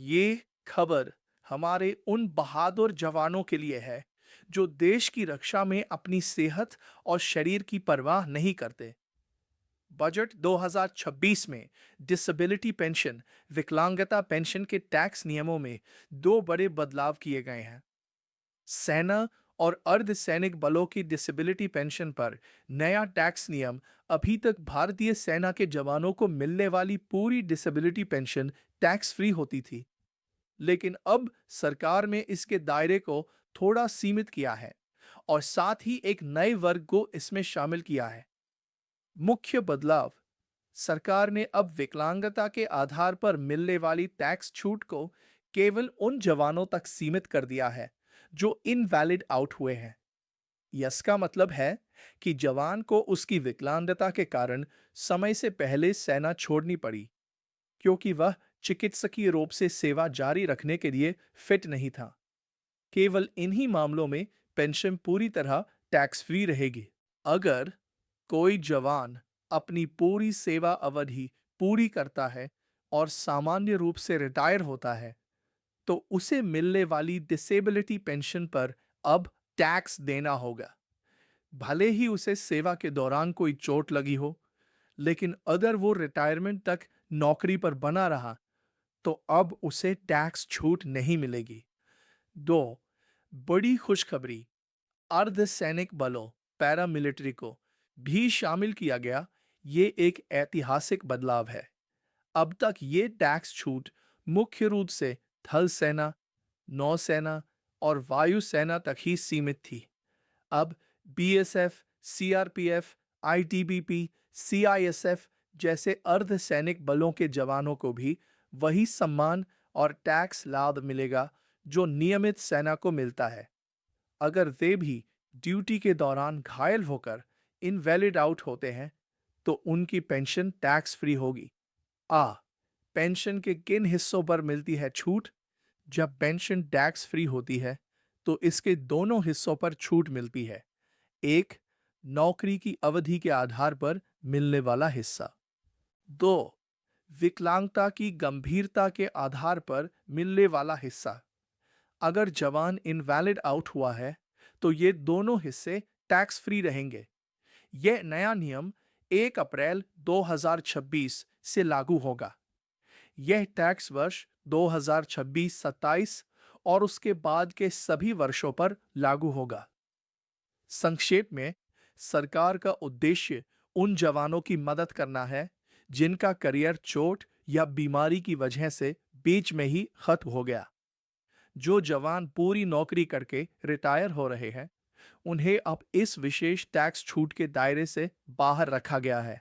ये खबर हमारे उन बहादुर जवानों के लिए है जो देश की रक्षा में अपनी सेहत और शरीर की परवाह नहीं करते। बजट 2026 में डिसेबिलिटी पेंशन, विकलांगता पेंशन के टैक्स नियमों में दो बड़े बदलाव किए गए हैं। सेना और अर्धसैनिक बलों की डिसेबिलिटी पेंशन पर नया टैक्स नियम अभी तक भारतीय सेना के जवानों को मिलने वाली पूरी डिसेबिलिटी पेंशन टैक्स फ्री होती थी। लेकिन अब सरकार ने इसके दायरे को थोड़ा सीमित किया है और साथ ही एक नए वर्ग को इसमें शामिल किया है। मुख्य बदलाव: सरकार ने अब विकलांगता के आधार पर मिलने वाली टैक्स छूट को केवल उन जवानों तक सीमित कर दिया है जो इनवैलिड आउट हुए हैं। इसका मतलब है कि जवान को उसकी विकलांगता के कारण समय से पहले सेना छोड़नी पड़ी, क्योंकि वह चिकित्सकीय रूप से सेवा जारी रखने के लिए फिट नहीं था। केवल इन्हीं मामलों में पेंशन पूरी तरह टैक्स फ्री रहेगी। अगर कोई जवान अपनी पूरी सेवा अवधि पूरी करता है और सामान्य रूप से रिटायर होता है, तो उसे मिलने वाली डिसेबिलिटी पेंशन पर अब टैक्स देना होगा। भले ही उसे सेवा के दौरान कोई चोट लगी हो, लेकिन अगर वो रिटायरमेंट तक नौकरी पर बना रहा, तो अब उसे टैक्स छूट नहीं मिलेगी। दो बड़ी खुशखबरी: अर्धसैनिक बलों, पैरामिलिट्री को भी शामिल किया गया। ये एक ऐतिहासिक बदलाव है। अब तक ये टैक्स छूट मुख्य रूप से थल सेना, नौसेना और वायुसेना तक ही सीमित थी। अब बीएसएफ, सीआरपीएफ, आईटीबीपी, सीआईएसएफ जैसे अर्धसैनिक बलों के जवानों को भी वही सम्मान और टैक्स लाभ मिलेगा जो नियमित सेना को मिलता है। अगर वे भी ड्यूटी के दौरान घायल होकर इनवैलिड आउट होते हैं, तो उनकी पेंशन टैक्स फ्री होगी। आ पेंशन के किन हिस्सों पर मिलती है छूट? जब पेंशन टैक्स फ्री होती है, तो इसके दोनों हिस्सों पर छूट मिलती है। एक, नौकरी की अवधि के आधार पर मिलने वाला हिस्सा। दो, विकलांगता की गंभीरता के आधार पर मिलने वाला हिस्सा। अगर जवान इनवैलिड आउट हुआ है, तो ये दोनों हिस्से टैक्स फ्री रहेंगे। यह नया नियम 1 अप्रैल 2026 से लागू होगा। यह टैक्स वर्ष 2026-27 और उसके बाद के सभी वर्षों पर लागू होगा। संक्षेप में, सरकार का उद्देश्य उन जवानों की मदद करना है जिनका करियर चोट या बीमारी की वजह से बीच में ही खत्म हो गया। जो जवान पूरी नौकरी करके रिटायर हो रहे हैं, उन्हें अब इस विशेष टैक्स छूट के दायरे से बाहर रखा गया है।